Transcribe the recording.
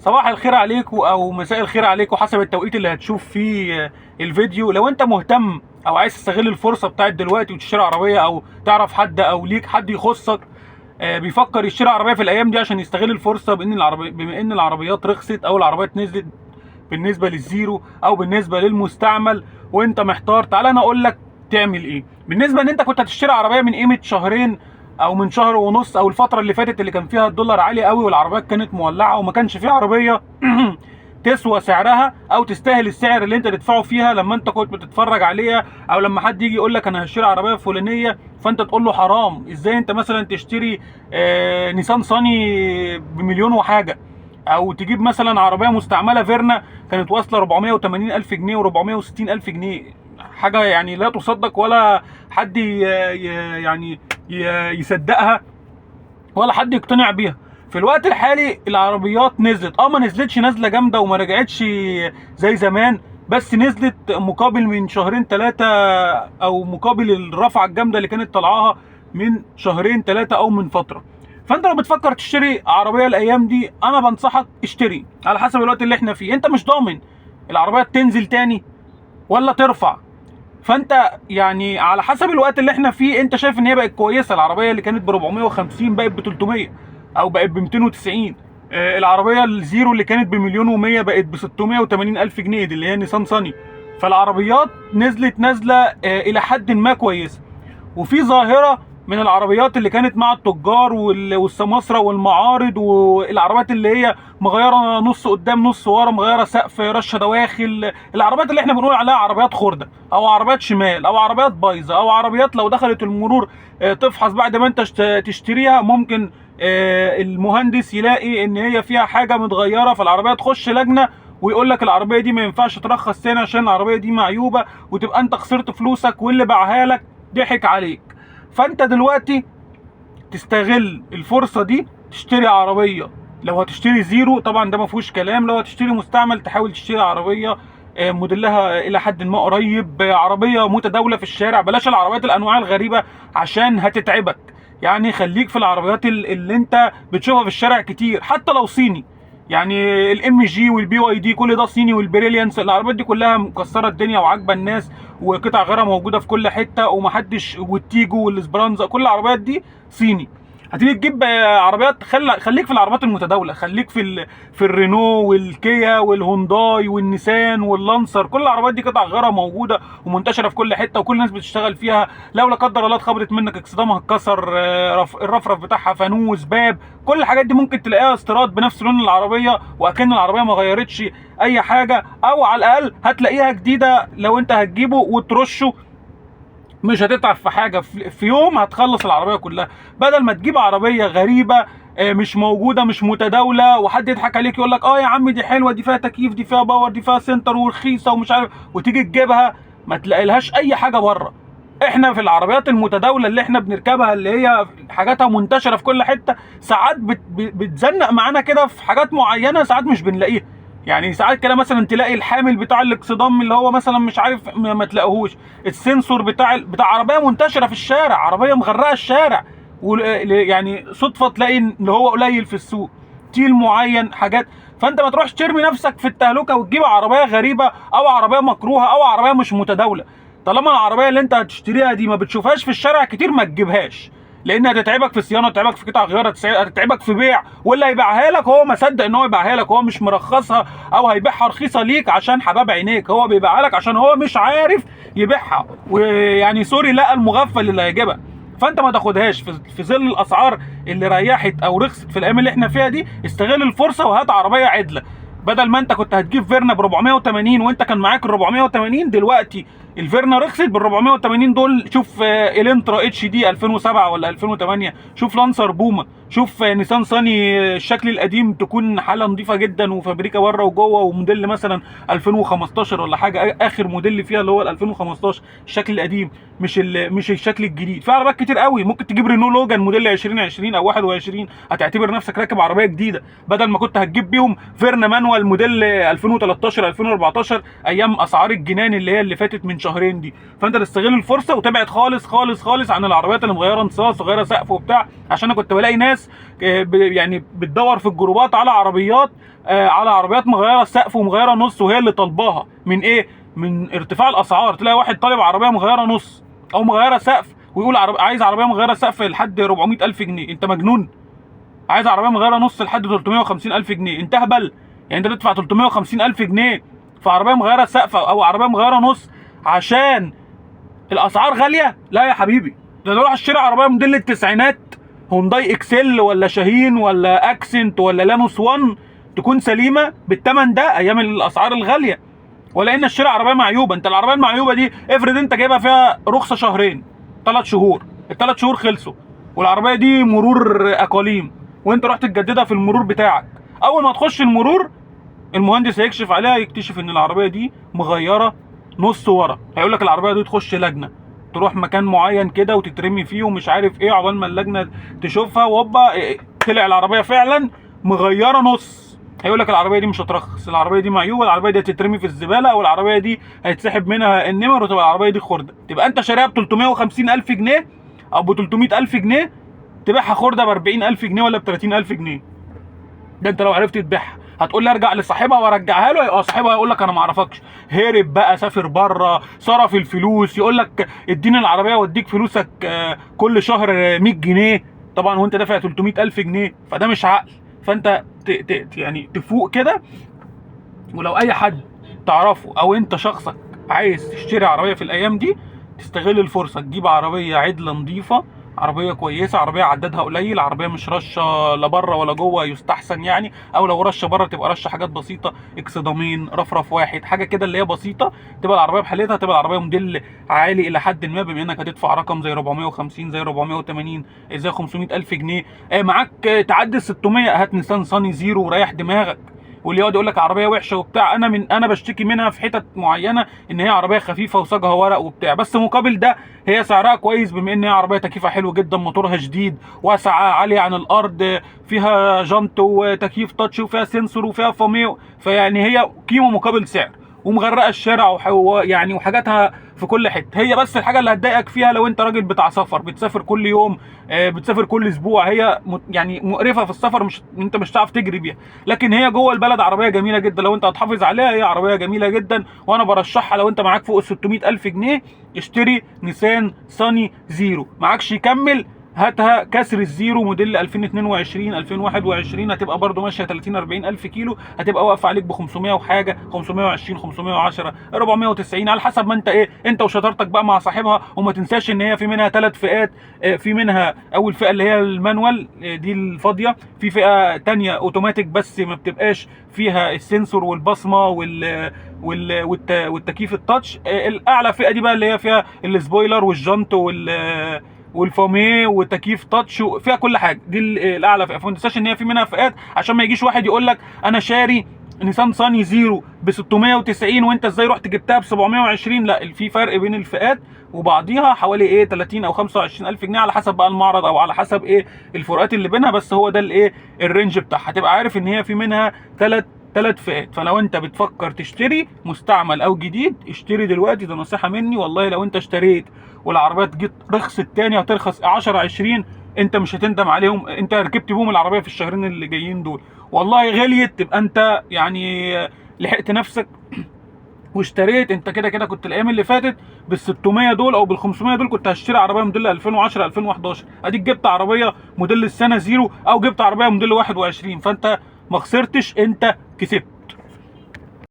صباح الخير عليكم او مساء الخير عليكم حسب التوقيت اللي هتشوف فيه الفيديو. لو انت مهتم او عايز تستغل الفرصه بتاعت دلوقتي وتشتري عربيه، او تعرف حد او ليك حد يخصك بيفكر يشتري عربيه في الايام دي عشان يستغل الفرصه، بما ان العربيات رخصت او العربيات نزلت بالنسبه للزيرو او بالنسبه للمستعمل، وانت محتار، تعالى انا اقول لك تعمل ايه. بالنسبه ان انت كنت هتشتري عربيه من قيمه شهرين او من شهر ونص او الفتره اللي فاتت اللي كان فيها الدولار عالي قوي والعربيات كانت مولعه وما كانش في عربيه تسوى سعرها او تستاهل السعر اللي انت تدفعه فيها لما انت كنت بتتفرج عليها، او لما حد يجي يقول لك انا هشتري عربيه فلانيه فانت تقول له حرام، ازاي انت مثلا تشتري نيسان صاني بمليون وحاجه، او تجيب مثلا عربيه مستعمله فيرنا كانت واصله 480 الف جنيه و460 الف جنيه، حاجه يعني لا تصدق ولا حد يصدقها ولا حد يقتنع بيها. في الوقت الحالي العربيات نزلت، ما نزلتش نزله جامده وما رجعتش زي زمان، بس نزلت مقابل من شهرين ثلاثه، او مقابل الرفعه الجامده اللي كانت طالعاها من شهرين ثلاثه او من فتره. فانت لو بتفكر تشتري عربيه الايام دي انا بنصحك اشتري على حسب الوقت اللي احنا فيه. انت مش ضامن العربيه تنزل تاني ولا ترفع، فانت يعني على حسب الوقت اللي احنا فيه انت شايف ان هي بقت كويسه. العربيه اللي كانت ب 450 بقت ب 300 او بقت ب 290. العربيه الزيرو اللي كانت بمليون و100 بقت ب 680 الف جنيه، دي اللي هي نيسان صاني. فالعربيات نزلت نزله الى حد ما كويسه. وفي ظاهره من العربيات اللي كانت مع التجار والسماسره والمعارض، والعربيات اللي هي مغيره نص قدام نص ورا، مغيره سقف رشه دواخل، العربيات اللي احنا بنقول عليها عربيات خرده او عربيات شمال او عربيات بايظه او عربيات لو دخلت المرور تفحص بعد ما انت تشتريها، ممكن المهندس يلاقي ان هي فيها حاجه متغيره، فالعربيه تخش لجنه ويقول لك العربيه دي ما ينفعش ترخص تاني عشان العربيه دي معيوبه، وتبقى انت خسرت فلوسك واللي باعها لك ضحك عليك. فانت دلوقتي تستغل الفرصه دي تشتري عربيه. لو هتشتري زيرو طبعا ده ما فيهوش كلام، لو هتشتري مستعمل تحاول تشتري عربيه موديلها الى حد ما قريب، عربيه متداوله في الشارع، بلاش العربيات الانواع الغريبه عشان هتتعبك. يعني خليك في العربيات اللي انت بتشوفها في الشارع كتير، حتى لو صيني، يعني الام جي والبي واي دي كل ده صيني، والبريليانس، العربيات دي كلها مكسره الدنيا وعاجبه الناس، وقطع غيرها موجوده في كل حته ومحدش، والتيجو والسبرانزا كل العربيات دي صيني. هتيجي تجيب عربيات، خليك في العربيات المتداوله، خليك في الرينو والكيا والهونداي والنيسان واللانسر، كل العربيات دي قطع غيرها موجوده ومنتشره في كل حته وكل الناس بتشتغل فيها. لو لا قدر الله اتخبطت منك اكسدامها اتكسر، الرفرف بتاعها، فانوس، باب، كل الحاجات دي ممكن تلاقيها استيراد بنفس لون العربيه واكن العربيه ما غيرتش اي حاجه، او على الاقل هتلاقيها جديده لو انت هتجيبه وترشه، مش هتتعب في حاجه، في يوم هتخلص العربيه كلها، بدل ما تجيب عربيه غريبه مش موجوده مش متداوله وحد يضحك عليك يقول لك يا عم دي حلوه، دي فيها تكييف، دي فيها باور، دي فيها سنتر ورخيصه ومش عارف، وتيجي تجيبها ما تلاقي لهاش اي حاجه بره. احنا في العربيات المتداوله اللي احنا بنركبها اللي هي حاجاتها منتشره في كل حته، ساعات بتزنق معانا كده في حاجات معينه، ساعات مش بنلاقيها. يعني ساعات كده مثلا تلاقي الحامل بتاع الاكسدام اللي هو مثلا مش عارف ما تلاقيهوش، السنسور بتاع عربيه منتشره في الشارع، عربيه مغرقه الشارع، يعني صدفه تلاقي اللي هو قليل في السوق، تيل معين، حاجات. فانت ما تروحش ترمي نفسك في التهلكه وتجيب عربيه غريبه او عربيه مكروهه او عربيه مش متداوله. طالما العربيه اللي انت هتشتريها دي ما بتشوفهاش في الشارع كتير ما تجيبهاش، لان هتتعبك في صيانه، هتتعبك في قطع غيار، هتتعبك في بيع، واللي هيبيعها لك هو ما صدق ان هو يبيعها لك، هو مش مرخصها او هيبيعها رخيصه ليك عشان حباب عينيك، هو بيبيعها لك عشان هو مش عارف يبيعها، ويعني سوري لقى المغفل اللي هيجيبها. فانت ما تاخدهاش في ظل الاسعار اللي ريحت او رخصت في الايام اللي احنا فيها دي. استغل الفرصه وهات عربيه عدله، بدل ما انت كنت هتجيب فيرنا ب 480 وانت كان معاك ال 480، دلوقتي الفيرنا رخصت بال 480 دول. شوف الانترا اتش دي 2007 ولا 2008، شوف لانسر بوما، شوف نيسان صاني الشكل القديم تكون حاله نظيفه جدا وفابريكا بره وجوه، وموديل مثلا 2015 ولا حاجه، اخر موديل فيها اللي هو ال 2015 الشكل القديم، مش الشكل الجديد. في عربيات كتير قوي ممكن تجيب رينو لوجان موديل 2020 او 21 هتعتبر نفسك راكب عربيه جديده، بدل ما كنت هتجيب بيهم فيرنا مانوال موديل 2013 2014 ايام اسعار الجنان اللي هي اللي فاتت من شهرين دي. فانت تستغل الفرصه وتبعد خالص خالص خالص عن العربيات اللي مغيره نصاص وغيره سقف وبتاع، عشان انا كنت بلاقي ناس ناس يعني بتدور في الجروبات على عربيات، على عربيات مغيره سقف ومغيره نص، وهي اللي طالباها من ايه؟ من ارتفاع الاسعار. تلاقي واحد طالب عربيه مغيره نص او مغيره سقف ويقول عايز عربيه مغيره سقف لحد 400,000 جنيه. انت مجنون؟ عايز عربيه مغيره نص لحد 350,000 جنيه؟ انت هبل؟ يعني انت تدفع 350,000 جنيه في عربيه مغيره سقف او عربيه مغيره نص عشان الاسعار غاليه؟ لا يا حبيبي، ده اروح اشتري عربيه موديل التسعينات، هونداي اكسل ولا شاهين ولا اكسنت ولا لانوس 1، تكون سليمه بالثمن ده ايام الاسعار الغاليه، ولا ان اشتري عربيه معيوبه. انت العربيه المعيوبه دي افرض انت جايبها فيها رخصه شهرين 3 شهور، ال3 شهور خلصوا والعربيه دي مرور اقاليم، وانت رحت تجددها في المرور بتاعك. اول ما تخش المرور المهندس هيكشف عليها يكتشف ان العربيه دي مغيره نص ورا، هيقول لك العربيه دي تخش لجنه، تروح مكان معين كده وتترمي فيه ومش عارف ايه عقبال ما اللجنه تشوفها، وهوبا طلع العربيه فعلا مغيره نص. هيقول لك العربيه دي مش هترخص، العربيه دي معيوبه، العربيه دي هتترمي في الزباله، او العربيه دي هيتسحب منها النمر وتبقى العربيه دي خرده. تبقى انت شاريها ب 350,000 جنيه او ب 300,000 جنيه، تبيعها خرده ب 40,000 جنيه ولا ب 30,000 جنيه. ده انت لو عرفت تبيعها. هتقول لي ارجع لصاحبها وارجعها له، يبقى صاحبها يقول لك انا ما اعرفكش، هرب بقى، سافر بره، صرف الفلوس، يقول لك اديني العربيه واديك فلوسك كل شهر 100 جنيه طبعا وانت دافع 300,000 جنيه، فده مش عقل. فانت يعني تفوق كده. ولو اي حد تعرفه او انت شخصك عايز تشتري عربيه في الايام دي، تستغل الفرصه، تجيب عربيه عدله نظيفه، عربيه كويسه، عربيه عددها قليل، عربيه مش رشه لا بره ولا جوه يستحسن يعني، او لو رشه بره تبقى رشه حاجات بسيطه، اكسدامين، رفرف واحد، حاجه كده اللي هي بسيطه، تبقى العربيه بحالتها، تبقى العربيه موديل عالي الى حد ما، بما انك هتدفع رقم زي 450 زي 480 زي 500,000 جنيه، معاك تعدي 600، هات نيسان صاني زيرو وريح دماغك. واللي يقعد يقول لك عربيه وحشه وبتاع، انا بشتكي منها في حتت معينه ان هي عربيه خفيفه وصاجها ورق وبتاع، بس مقابل ده هي سعرها كويس، بما ان هي عربيه تكييفها حلو جدا، موتورها جديد، واسعه، عاليه عن الارض، فيها جنط وتكييف تاتش وفيها سنسور وفيها فاميو، فيعني هي قيمه مقابل سعر، ومغرقه الشارع يعني وحاجاتها في كل حته. هي بس الحاجه اللي هتضايقك فيها لو انت راجل بتاع سفر، بتسافر كل يوم، بتسافر كل اسبوع، هي يعني مقرفه في السفر، مش انت مش هتعرف تجري بيها. لكن هي جوه البلد عربيه جميله جدا، لو انت هتحافظ عليها هي عربيه جميله جدا، وانا برشحها. لو انت معاك فوق ال 600,000 جنيه اشتري نيسان صاني زيرو، معاكش يكمل هاتها كسر الزيرو موديل 2022 2021، هتبقى برضو ماشيه 30-40 الف كيلو، هتبقى واقفه عليك ب 500 وحاجه، 520 510 490 على حسب ما انت انت وشطارتك بقى مع صاحبها. وما تنساش ان هي في منها 3 فئات، في منها اول فئه اللي هي المانوال، دي الفاضيه، في فئه تانية اوتوماتيك بس ما بتبقاش فيها السنسور والبصمه والتكييف التاتش. الاعلى فئه دي بقى اللي هي فيها السبويلر والجنط والفاميه وتكييف تاتش، فيها كل حاجه، دي الاعلى فئه. فما تنساش ان هي في منها فئات، عشان ما يجيش واحد يقول لك انا شاري نيسان صاني زيرو ب 690 وانت ازاي رحت جبتها ب 720. لا، في فرق بين الفئات وبعضيها حوالي 30 او 25 الف جنيه على حسب بقى المعرض او على حسب الفروقات اللي بينها، بس هو ده الرينج بتاعها. هتبقى عارف ان هي في منها ثلاث فئات. فلو انت بتفكر تشتري مستعمل او جديد، اشتري دلوقتي، ده نصيحه مني والله. لو انت اشتريت والعربيات جت رخصت تاني هترخص 10 20، انت مش هتندم عليهم، انت ركبت بيهم العربيه في الشهرين اللي جايين دول، والله غليت تبقى انت يعني لحقت نفسك واشتريت. انت كده كده كنت الايام اللي فاتت بال 600 دول او بال 500 دول كنت هتشتري عربيه موديل 2010 2011، اديك جبت عربيه موديل السنه زيرو او جبت عربيه موديل 21، فانت ما خسرتش، انت كسبت.